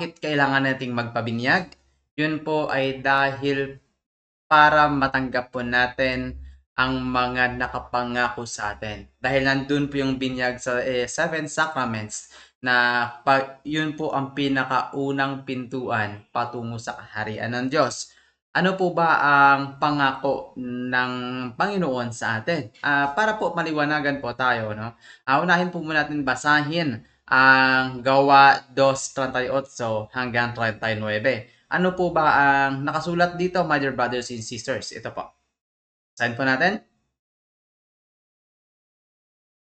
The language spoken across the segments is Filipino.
Bakit kailangan nating magpabinyag? Yun po ay dahil para matanggap po natin ang mga nakapangako sa atin. Dahil nandun po yung binyag sa Seven Sacraments na yun po ang pinakaunang pintuan patungo sa kaharian ng Diyos. Ano po ba ang pangako ng Panginoon sa atin? Para po maliwanagan po tayo, no? Unahin po muna natin basahin ang Gawa 2:38 hanggang 39. Ano po ba ang nakasulat dito, my dear brothers and sisters? Ito po. Sign po natin.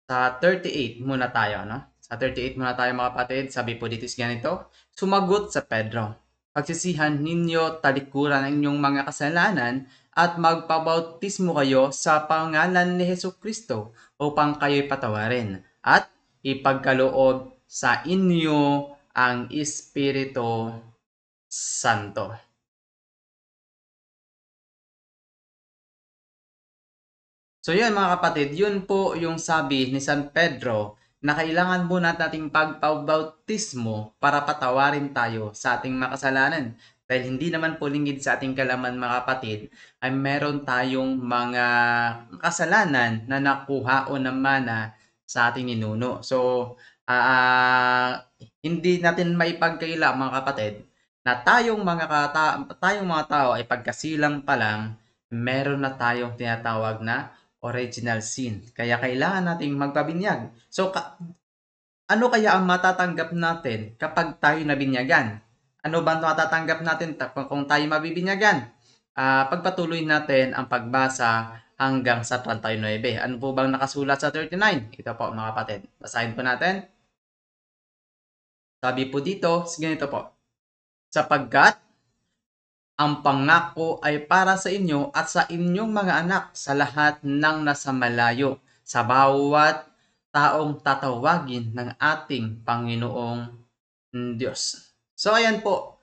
Sa 38 muna tayo, no? Sa 38 muna tayo mga kapatid. Sabi po dito is ganito. Sumagot sa Pedro, pagsisihan ninyo talikuran ang inyong mga kasalanan at magpabautismo kayo sa pangalan ni Hesus Kristo upang kayo'y patawarin at ipagkaloob sa inyo ang Espiritu Santo. So yun mga kapatid, yun po yung sabi ni San Pedro na kailangan po nating pagpabautismo para patawarin tayo sa ating makasalanan. Dahil hindi naman po lingid sa ating kalaman mga kapatid, ay meron tayong mga kasalanan na nakuha o namana sa ating ninuno. So, hindi natin maipagkaila mga kapatid na tayong mga tao ay pagkasilang pa lang, meron na tayong tinatawag na original sin. Kaya kailangan nating magpabinyag. So, ano kaya ang matatanggap natin kapag tayo nabinyagan? Ano ba matatanggap natin kung tayo mabibinyagan? Pagpatuloy natin ang pagbasa hanggang sa 39. Ano po bang nakasulat sa 39? Ito po mga kapatid. Basahin po natin. Sabi po dito, ganito po. Sapagkat ang pangako ay para sa inyo at sa inyong mga anak sa lahat ng nasa malayo, sa bawat taong tatawagin ng ating Panginoong Diyos. So ayan po.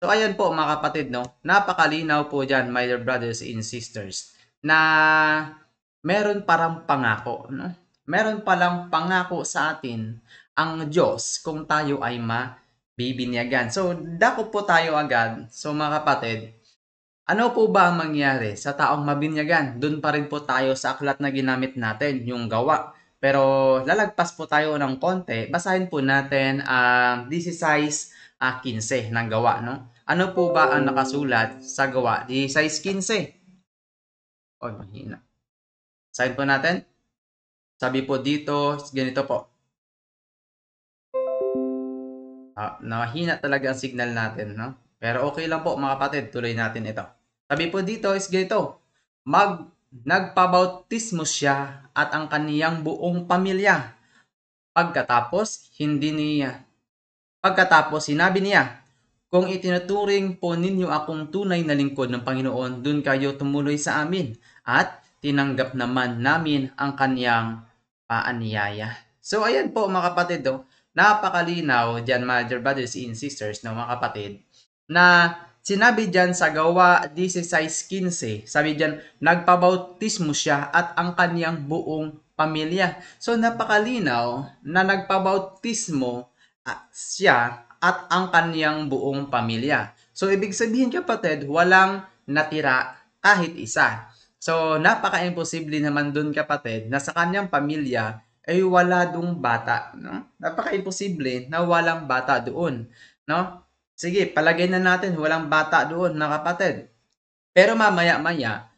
Mga kapatid, no? Napakalinaw po diyan, my dear brothers and sisters, na meron parang pangako, no? Meron palang pangako sa atin ang Diyos kung tayo ay bibinyagan. So, dako po tayo agad. So, mga kapatid, ano po ba ang mangyari sa taong mabinyagan? Doon pa rin po tayo sa aklat na ginamit natin, yung gawa. Pero lalagpas po tayo ng konti. Basahin po natin ang 16:15 ng gawa, no? Ano po ba ang nakasulat sa gawa 16:15? O, mahina. Basahin po natin. Sabi po dito, ganito po. Mahina talaga ang signal natin, no? Pero okay lang po mga kapatid, tuloy natin ito. Sabi po dito is ganito, nagpabautismo siya at ang kaniyang buong pamilya. Pagkatapos sinabi niya, kung itinuturing po ninyo akong tunay na lingkod ng Panginoon, dun kayo tumuloy sa amin at tinanggap naman namin ang kaniyang paanyaya. So ayan po mga kapatid, napakalinaw dyan mga dear brothers and sisters, no, mga kapatid, na sinabi dyan sa gawa 16:15, sabi dyan, nagpabautismo siya at ang kaniyang buong pamilya. So napakalinaw na nagpabautismo siya at ang kaniyang buong pamilya. So ibig sabihin kapatid, walang natira kahit isa. So napaka-imposible naman dun kapatid na sa kaniyang pamilya ay wala dong bata, no? Napaka-imposible na walang bata doon, no? Sige, palagay na natin walang bata doon na kapatid. Pero mamaya-maya,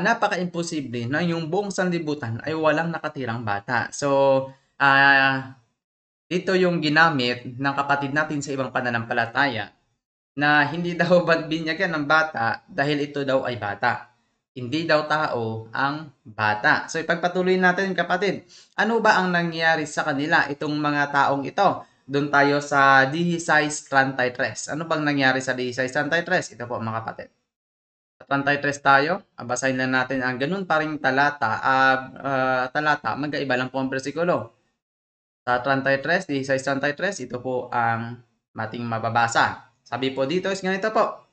napaka-imposible na yung buong sanlibutan ay walang nakatirang bata. So, dito yung ginamit ng kapatid natin sa ibang pananampalataya na hindi daw binyagan ng bata dahil ito daw ay bata. Hindi daw tao ang bata. So ipagpatuloy natin kapatid. Ano ba ang nangyari sa kanila itong mga taong ito? Doon tayo sa 16:33. Ano bang nangyari sa 16:33? Ito po mga kapatid. Sa 33 tayo. Basahin lang natin ang ganun pa ring talata. Magkaiba lang po ang bersikulo. Sa 33, 16:33, ito po ang ating mababasa. Sabi po dito is ganito po.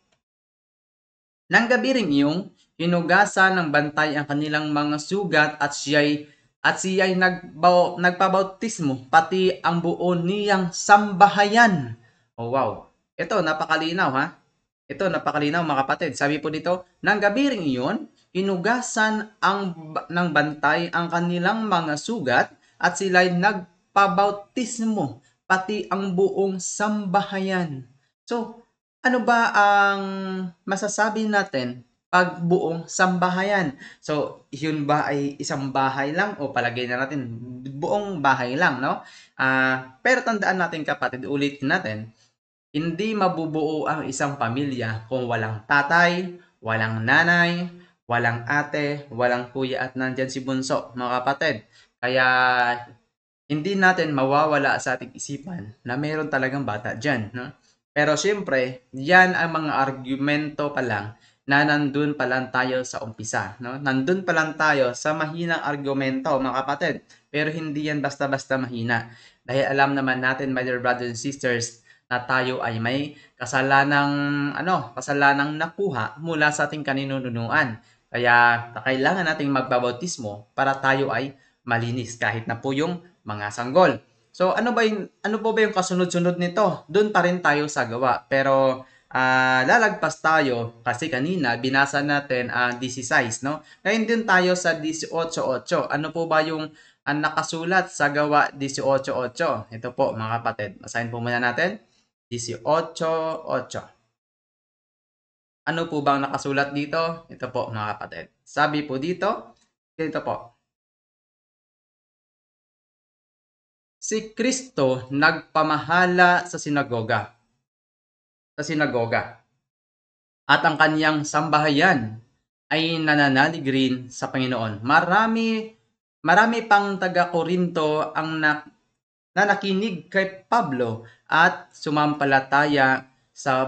Nang gabi ring iyong, hinugasan ng bantay ang kanilang mga sugat at siya'y nagpabautismo, pati ang buo niyang sambahayan. Oh, wow. Ito, napakalinaw ha. Ito, napakalinaw mga kapatid. Sabi po dito, nang gabi ring iyon, hinugasan ng bantay ang kanilang mga sugat at sila'y nagpabautismo, pati ang buong sambahayan. So, ano ba ang masasabi natin pag buong sambahayan? So, yun ba ay isang bahay lang o palagay na natin buong bahay lang, no? Pero tandaan natin kapatid, ulitin natin, hindi mabubuo ang isang pamilya kung walang tatay, walang nanay, walang ate, walang kuya at nandyan si bunso, mga kapatid. Kaya hindi natin mawawala sa ating isipan na mayroon talagang bata dyan. No? Pero siyempre, yan ang mga argumento pa lang na nandun pa lang tayo sa umpisa. No? Nandun pa lang tayo sa mahinang argumento, mga kapatid. Pero hindi yan basta-basta mahina. Dahil alam naman natin, my dear brothers and sisters, na tayo ay may kasalanang nakuha mula sa ating kaninunuan. Kaya kailangan nating magbabautismo para tayo ay malinis kahit na po yung mga sanggol. So ano po ba yung kasunod-sunod nito? Doon pa rin tayo sa gawa. Pero lalagpas tayo kasi kanina binasa natin ang 16, no? Ngayon din tayo sa 18:8. Ano po ba yung ang nakasulat sa gawa 18:8? Ito po mga kapatid. Basahin po muna natin. 18:8. Ano po bang nakasulat dito? Ito po mga kapatid. Sabi po dito, ito po. Si Kristo nagpamahala sa sinagoga. Sa sinagoga. At ang kanyang sambahayan ay nananalig rin sa Panginoon. Marami pang taga-Korinto ang na nakinig kay Pablo at sumampalataya sa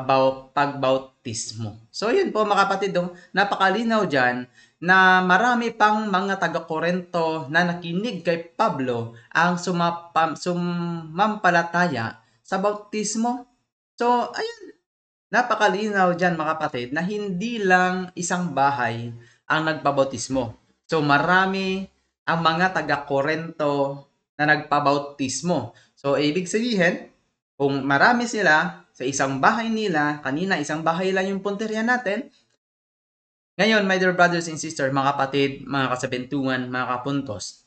pagbautismo. So yun po mga kapatid, napakalinaw dyan na marami pang mga taga-Korinto na nakinig kay Pablo ang sumampalataya sa bautismo. So ayun, napakalinaw dyan mga kapatid na hindi lang isang bahay ang nagpabautismo. So marami ang mga taga-Korento na nagpabautismo. So ibig sabihin, kung marami sila sa isang bahay nila, kanina isang bahay lang yung punteriya natin, ngayon my dear brothers and sisters, mga kapatid, mga kasabintungan, mga kapuntos,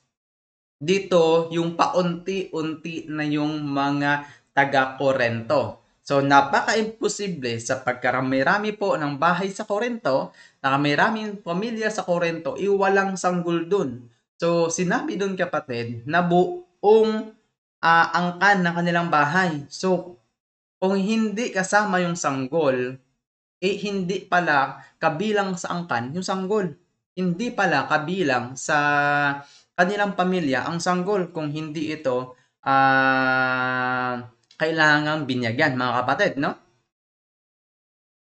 dito yung paunti-unti na yung mga taga-Korento. So napaka-imposible sa pagkarami-rami po ng bahay sa Korento, nakamiraming pamilya sa Korento, iwalang sanggol dun. So sinabi dun kapatid na buong angkan ng kanilang bahay. So kung hindi kasama yung sanggol, hindi pala kabilang sa angkan yung sanggol. Hindi pala kabilang sa kanilang pamilya ang sanggol kung hindi ito kailangang binyagan, mga kapatid, no?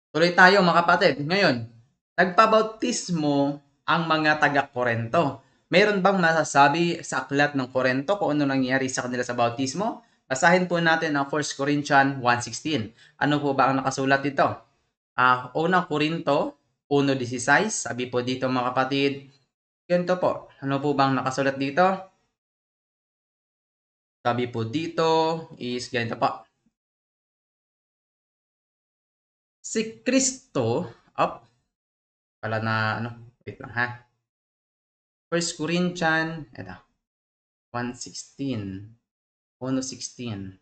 Tuloy tayo, mga kapatid. Ngayon, nagpabautismo ang mga taga-Korento. Meron bang masasabi sa aklat ng Korento kung ano nangyari sa kanila sa bautismo? Basahin po natin ang 1 Corinthians 1:16. Ano po ba ang nakasulat dito? Unang Korinto 1:16, sabi po dito mga kapatid, ganito po. Ano po bang nakasulat dito? Sabi po dito is ganito po. Si Kristo, pala na wait lang ha. 1 Corinthians, eto, 1:16. 1:16.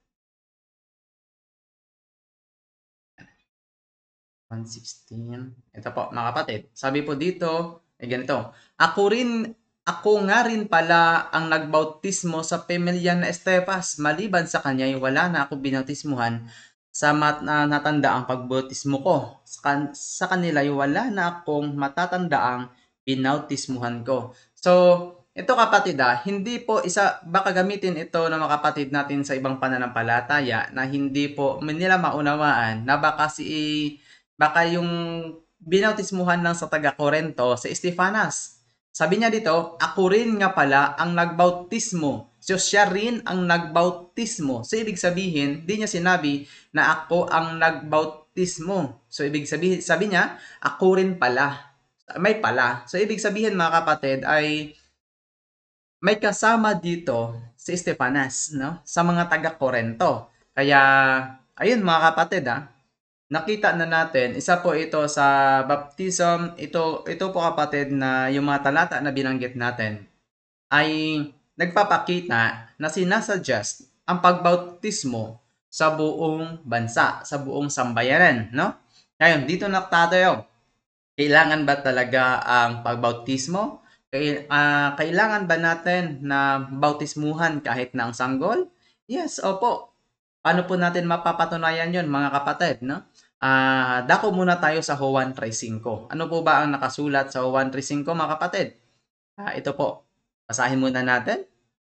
1:16. Ito po, mga kapatid. Sabi po dito, ganito. Ako nga rin pala ang nagbautismo sa pamilya na Estepas. Maliban sa kanya, wala na ako binautismuhan sa natanda ang pagbautismo ko. Sa kanila, wala na akong matatanda ang binautismuhan ko. So, ito kapatid, hindi po baka gamitin ito ng mga kapatid natin sa ibang pananampalataya na hindi po nila maunawaan na baka yung binautismuhan lang sa taga-Korento si Estefanas. Sabi niya dito, ako rin nga pala ang nagbautismo. So siya rin ang nagbautismo. So ibig sabihin, di niya sinabi na ako ang nagbautismo. So ibig sabihin, sabi niya, ako rin pala. May pala. So ibig sabihin mga kapatid ay may kasama dito si Estefanas, no? Sa mga taga-Korento. Kaya ayun mga kapatid nakita na natin, isa po ito sa baptism, ito po kapatid na yung mga talata na binanggit natin ay nagpapakita na sinasuggest ang pagbautismo sa buong bansa, sa buong sambayanan, no? Ngayon, dito na tayo. Kailangan ba talaga ang pagbautismo? Kailangan ba natin na bautismuhan kahit na ang sanggol? Yes, opo. Paano po natin mapapatunayan yon mga kapatid, no? Dako muna tayo sa Juan 3:5. Ano po ba ang nakasulat sa Juan 3:5 mga kapatid? Ito po. Basahin muna natin.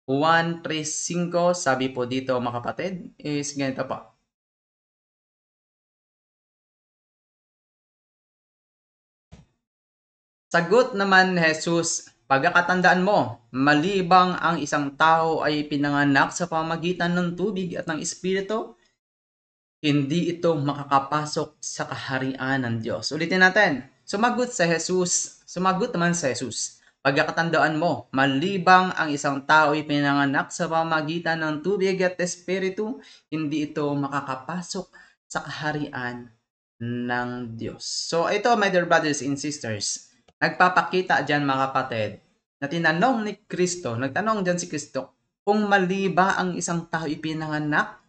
Juan 3:5, sabi po dito mga kapatid, is ganito po. Sagot naman ni Jesus, pagkakatandaan mo, malibang ang isang tao ay pinanganak sa pamagitan ng tubig at ng Espiritu, hindi ito makakapasok sa kaharian ng Diyos. Ulitin natin. Sumagot naman si Jesus, pagkakatandaan mo, malibang ang isang tao ay pinanganak sa pamagitan ng tubig at Espiritu, hindi ito makakapasok sa kaharian ng Diyos. So ito, my dear brothers and sisters, nagpapakita dyan mga kapatid, na nagtanong dyan si Kristo, kung mali ba ang isang tao ipinanganak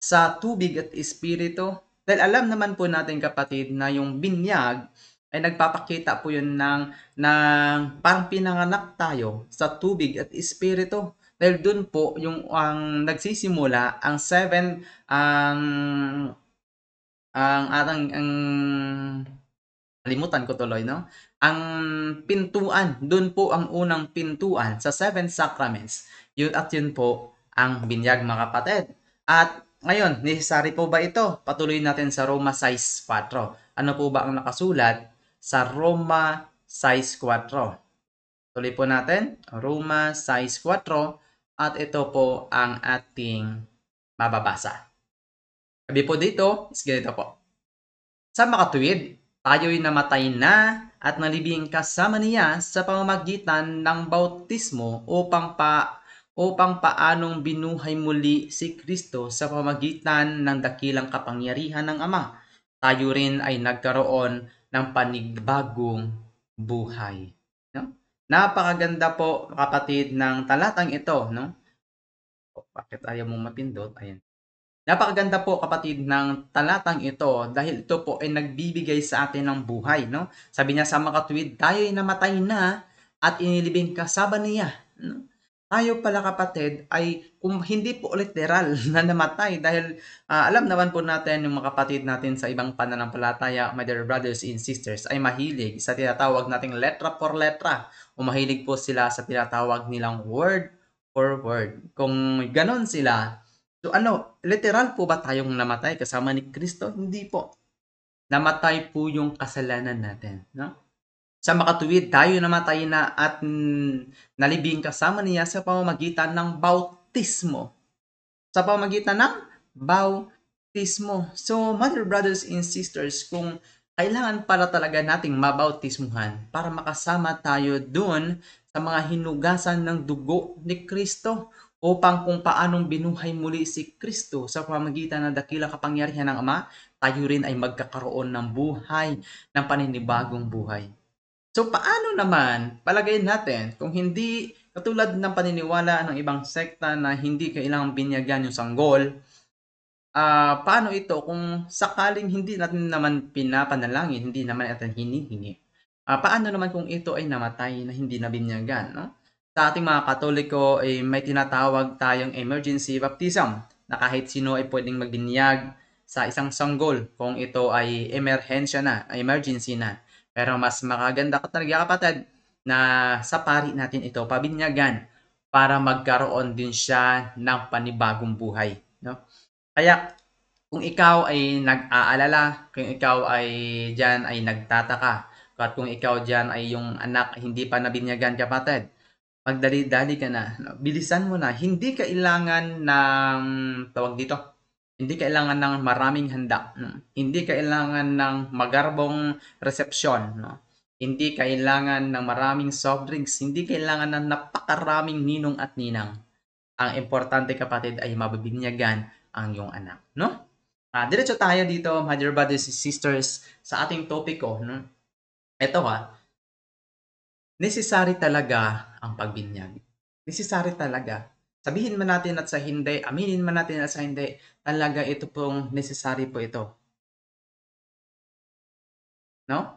sa tubig at espiritu. Dahil alam naman po natin kapatid na yung binyag ay nagpapakita po yun ng parang pinanganak tayo sa tubig at espiritu. Dahil dun po yung ang nagsisimula ang limutan ko tuloy, no? Ang pintuan, dun po ang unang pintuan sa seven sacraments. Yun po ang binyag mga kapatid. At ngayon, necessary po ba ito? Patuloy natin sa Roma 6:4. Ano po ba ang nakasulat sa Roma 6:4? Tuloy po natin, Roma 6:4, at ito po ang ating mababasa. Sabi po dito, is ganito po. Sa makatuwid, tayo'y namatay na at nalibing kasama niya sa pamamagitan ng bautismo upang paanong binuhay muli si Kristo sa pamamagitan ng dakilang kapangyarihan ng Ama. Tayo rin ay nagkaroon ng panibagong buhay. No? Napakaganda po kapatid ng talatang ito, no? Bakit ayaw mong mapindot? Ayan. Napakaganda po kapatid ng talatang ito dahil ito po ay nagbibigay sa atin ng buhay, no? Sabi niya sa makatuwid, tayo ay namatay na at inilibing kasama niya. No? Tayo pala kapatid ay kung hindi po literal na namatay dahil alam naman po natin yung mga kapatid natin sa ibang pananampalataya, my dear brothers and sisters, ay mahilig sa tinatawag nating letra por letra o mahilig po sila sa tinatawag nilang word for word. Kung ganon sila, so literal po ba tayong namatay kasama ni Kristo? Hindi po. Namatay po yung kasalanan natin, no? Sa makatuwid, tayo namatay na at nalibing kasama niya sa pamamagitan ng bautismo. Sa pamamagitan ng bautismo. So, mother brothers and sisters, kung kailangan pala talaga nating mabautismuhan para makasama tayo dun sa mga hinugasan ng dugo ni Kristo upang kung paanong binuhay muli si Kristo sa pamamagitan ng dakilang kapangyarihan ng Ama, tayo rin ay magkakaroon ng buhay, ng paninibagong buhay. So, paano naman, palagay natin, kung hindi, katulad ng paniniwala ng ibang sekta na hindi kailangang binyagan yung sanggol, paano ito kung sakaling hindi natin naman pinapanalangin, hindi naman natin hinihingi? Paano naman kung ito ay namatay na hindi nabinyagan, no? Sa ating mga Katoliko ay may tinatawag tayong emergency baptism na kahit sino ay pwedeng magbinyag sa isang sanggol kung ito ay emergency na. Pero mas makaganda ka talaga kapatid na sa pari natin ito pabinyagan para magkaroon din siya ng panibagong buhay, no? Kaya kung ikaw ay nag-aalala, kung ikaw ay diyan ay nagtataka, at kung ikaw diyan ay yung anak hindi pa nabinyagan kapatid, magdali-dali ka na. Bilisan mo na. Hindi kailangan ng tawag dito. Hindi kailangan ng maraming handa, no? Hindi kailangan ng magarbong resepsyon, no? Hindi kailangan ng maraming soft drinks, hindi kailangan ng napakaraming ninong at ninang. Ang importante kapatid ay mabibinyagan ang iyong anak, no? Diretso tayo dito, my dear brothers and sisters, sa ating topiko. No? Ito necessary talaga ang pagbinyag. Necessary talaga. Sabihin man natin at sa hindi, aminin man natin at sa hindi, talaga ito pong necessary po ito. No?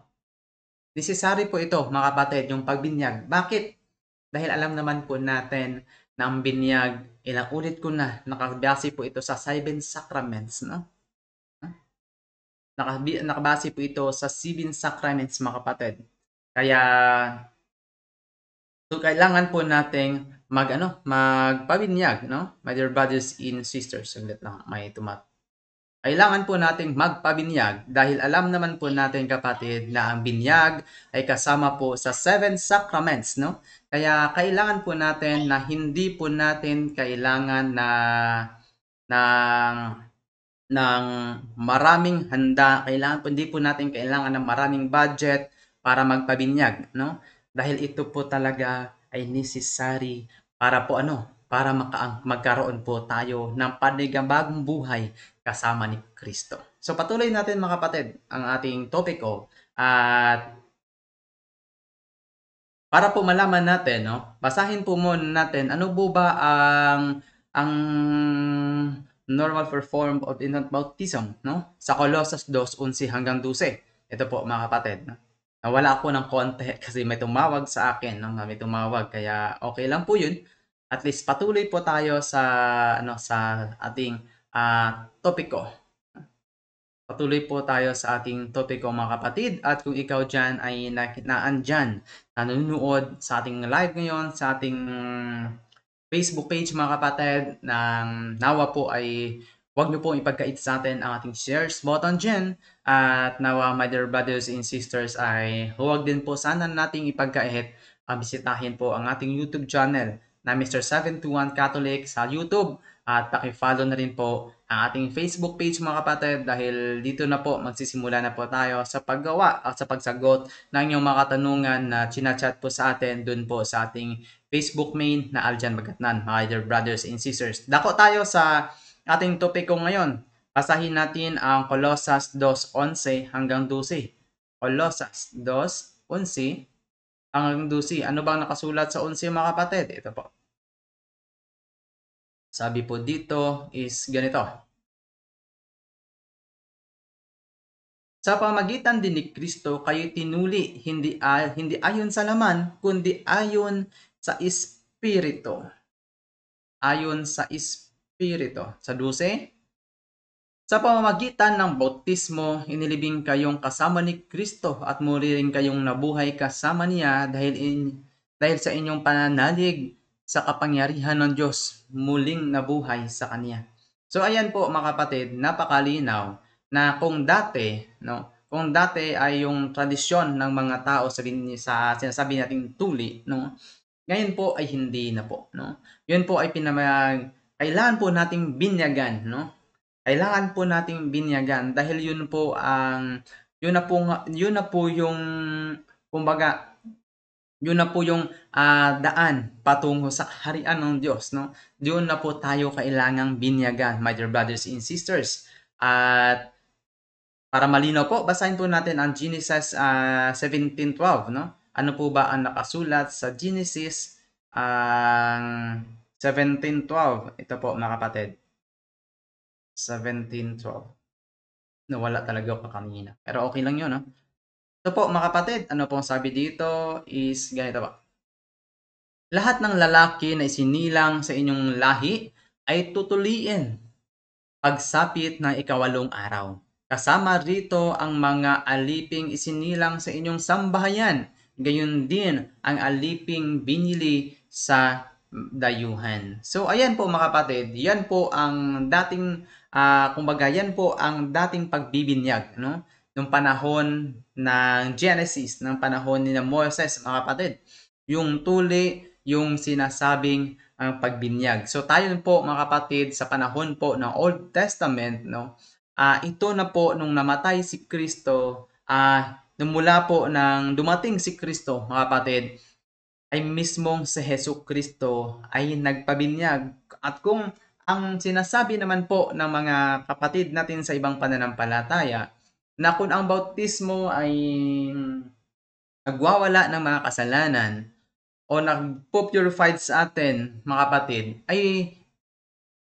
Necessary po ito, mga kapatid, yung pagbinyag. Bakit? Dahil alam naman po natin na ang binyag, ilang ulit ko na, nakabase po ito sa 7 sacraments, no? Nakabase po ito sa 7 sacraments, mga kapatid. Kaya, so kailangan po nating magpabinyag, no? My dear brothers and sisters, saglit lang, may kailangan po nating magpabinyag dahil alam naman po natin, kapatid, na ang binyag ay kasama po sa 7 sacraments, no? Kaya kailangan po natin na hindi po natin kailangan ng ng maraming handa, hindi po natin kailangan ng maraming budget para magpabinyag, no? Dahil ito po talaga ay necessary para po para magkaroon po tayo ng panibagong buhay kasama ni Kristo. So patuloy natin, mga kapatid, ang ating topiko at para po malaman natin, no, basahin po muna natin ano po ba ang normal form of infant baptism, no? Sa Colossus 2:11 hanggang 12. Ito po, mga kapatid, no? Nawala ako ng konti kasi may tumawag sa akin, no? May tumawag, kaya okay lang po 'yun. At least patuloy po tayo sa ating topiko. Patuloy po tayo sa ating topiko, mga kapatid, at kung ikaw dyan ay nanonood sa ating live ngayon, sa ating Facebook page, mga kapatid, ng nawa po ay huwag niyo po ipagkait sa atin ang ating shares button dyan, at nawa, my dear brothers and sisters, ay huwag din po sana nating ipagkait, bisitahin po ang ating YouTube channel na Mr. 721 Catholic sa YouTube. At paki-follow na rin po ang ating Facebook page, mga kapatid, dahil dito na po magsisimula na po tayo sa paggawa at sa pagsagot ng inyong mga katanungan na chinachat po sa atin dun po sa ating Facebook main na Aljan Magatnan, mga dear brothers and sisters. Dako tayo sa ating topiko ngayon. Basahin natin ang Colossus 2:11 hanggang 12. Colossus 2:11 hanggang 12. Ano bang nakasulat sa 11, mga kapatid? Ito po. Sabi po dito is ganito. Sa pamagitan din ni Kristo kayo tinuli, hindi ayon sa laman, kundi ayon sa Espiritu. Ayon sa Espiritu. Sa 12. Sa pamamagitan ng bautismo, inilibing kayong kasama ni Kristo at muli rin kayong nabuhay kasama niya dahil sa inyong pananalig sa kapangyarihan ng Diyos, muling nabuhay sa Kanya. So ayan po, mga kapatid, napakalinaw na kung dati ay yung tradisyon ng mga tao sa sinasabi nating tuli, no? Ngayon po ay hindi na po, no? Yun po ay kailangan po nating binyagan, no? Kailangan po nating binyagan dahil yun na po yung kumbaga yun na po yung daan patungo sa kaharian ng Diyos, no? Doon na po tayo kailangang binyagan, my dear brothers and sisters. At para malinaw po, basahin po natin ang Genesis 17:12, no? Ano po ba ang nakasulat sa Genesis 17:12? Ito po, mga kapatid. 17:12. Nawala talaga ako kanina. Pero okay lang yun, no? Ito po, mga kapatid, ano pong sabi dito is ganito po. Lahat ng lalaki na isinilang sa inyong lahi ay tutuliin pagsapit ng 8 araw. Kasama rito ang mga aliping isinilang sa inyong sambahayan, gayon din ang aliping binili sa dayuhan. So ayan po, mga kapatid, yan po ang dating yan po ang dating pagbibinyag, no? Nung panahon ng Genesis, ng panahon ni Moses, mga kapatid. Yung tuli, yung sinasabing pagbinyag. So tayo po, mga kapatid, sa panahon po ng Old Testament, no? Ito na po nung namatay si Kristo, mula po nang dumating si Kristo, mga kapatid, ay mismong si Hesus Kristo ay nagpabinyag. At kung Ang sinasabi naman po ng mga kapatid natin sa ibang pananampalataya na kung ang bautismo ay nagwawala ng mga kasalanan o nagpo-purified sa atin, mga kapatid, ay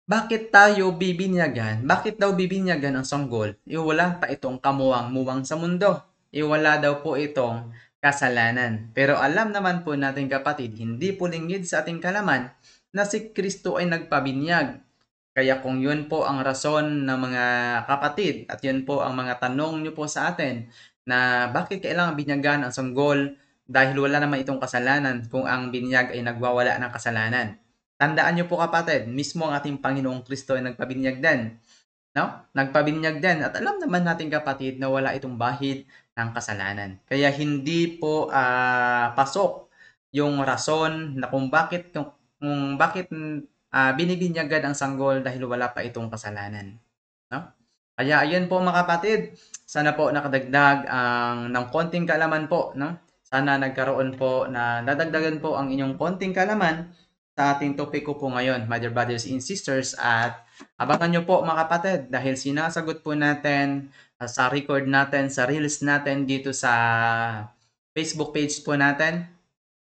bakit tayo bibinyagan? Bakit daw bibinyagan ang sanggol? Wala pa itong kamuwang-muwang sa mundo. Wala daw po itong kasalanan. Pero alam naman po natin kapatid, hindi po lingid sa ating kalaman na si Kristo ay nagpabinyag. Kaya kung yun po ang rason ng mga kapatid at yun po ang mga tanong nyo po sa atin na bakit kailangan binyagan ang sanggol dahil wala naman itong kasalanan kung ang binyag ay nagwawala ng kasalanan. Tandaan niyo po kapatid, mismo ang ating Panginoong Kristo ay nagpabinyag din. No? Nagpabinyag din. At alam naman natin kapatid na wala itong bahid ng kasalanan. Kaya hindi po pasok yung rason na kung bakit binibinyagan ang sanggol dahil wala pa itong kasalanan. No? Kaya ayun po mga kapatid, sana po nakadagdag ng konting kaalaman po. No? Sana nagkaroon po na nadagdagan po ang inyong konting kaalaman sa ating topic ko po ngayon, my dear brothers and sisters, at abangan nyo po mga kapatid dahil sinasagot po natin sa record natin, sa reels natin dito sa Facebook page po natin.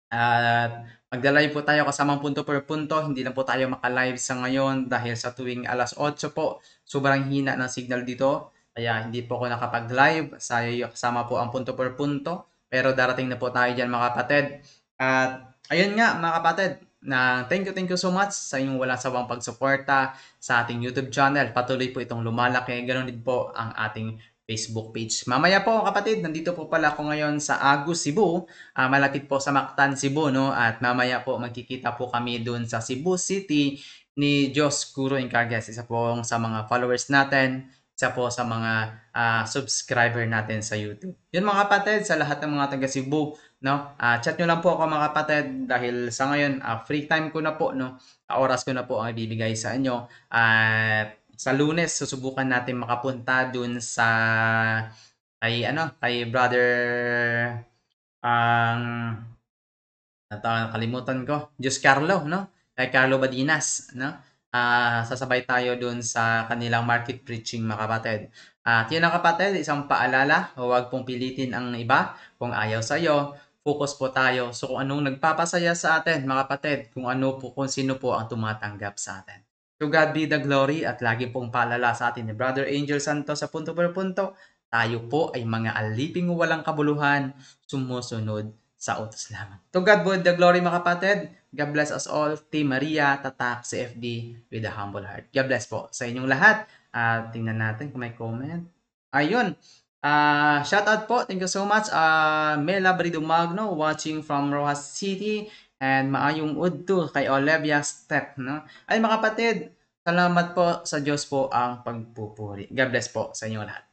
At magla-live po tayo kasamang punto per punto. Hindi na po tayo maka-live sa ngayon dahil sa tuwing alas 8 po, sobrang hina ng signal dito. Kaya hindi po ako nakapag-live. Kasama po ang punto per punto. Pero darating na po tayo dyan mga kapatid. At ayun nga mga kapatid, na thank you so much sa inyong walang sawang pagsuporta sa ating YouTube channel. Patuloy po itong lumalaki. Ganoon din po ang ating Facebook page. Mamaya po kapatid, nandito po pala ako ngayon sa Agus, Cebu. Malapit po sa Mactan, Cebu, no? At mamaya po magkikita po kami doon sa Cebu City ni Jos Kuro Encargas. Isa po sa mga followers natin, isa po sa mga subscriber natin sa YouTube. Yun mga kapatid, sa lahat ng mga taga Cebu, no? Chat nyo lang po ako mga kapatid dahil sa ngayon, free time ko na po, no? Oras ko na po ang ibibigay sa inyo. At sa Lunes, susubukan natin makapunta dun sa kay brother ang nakalimutan ko, Diyos Carlo, no? Kay Carlo Badinas, no? Sasabay tayo dun sa kanilang market preaching mga kapatid. At yun ang kapatid, isang paalala, huwag pong pilitin ang iba kung ayaw sa'yo. Focus po tayo so kung anong nagpapasaya sa atin mga kapatid, kung sino po ang tumatanggap sa atin. To God be the glory at lagi pong paalala sa atin ni Brother Angel Santos sa punto per punto, tayo po ay mga aliping walang kabuluhan, sumusunod sa utos lamang. To God be the glory mga kapatid. God bless us all. Team Maria, Tatak, CFD with a humble heart. God bless po sa inyong lahat. Tingnan natin kung may comment. Ayun. Shout out po. Thank you so much. Mela Brido Magno watching from Rojas City. And maayong udto kay Olivia Step. No? Ay mga kapatid, salamat po sa Diyos po ang pagpupuri. God bless po sa inyong lahat.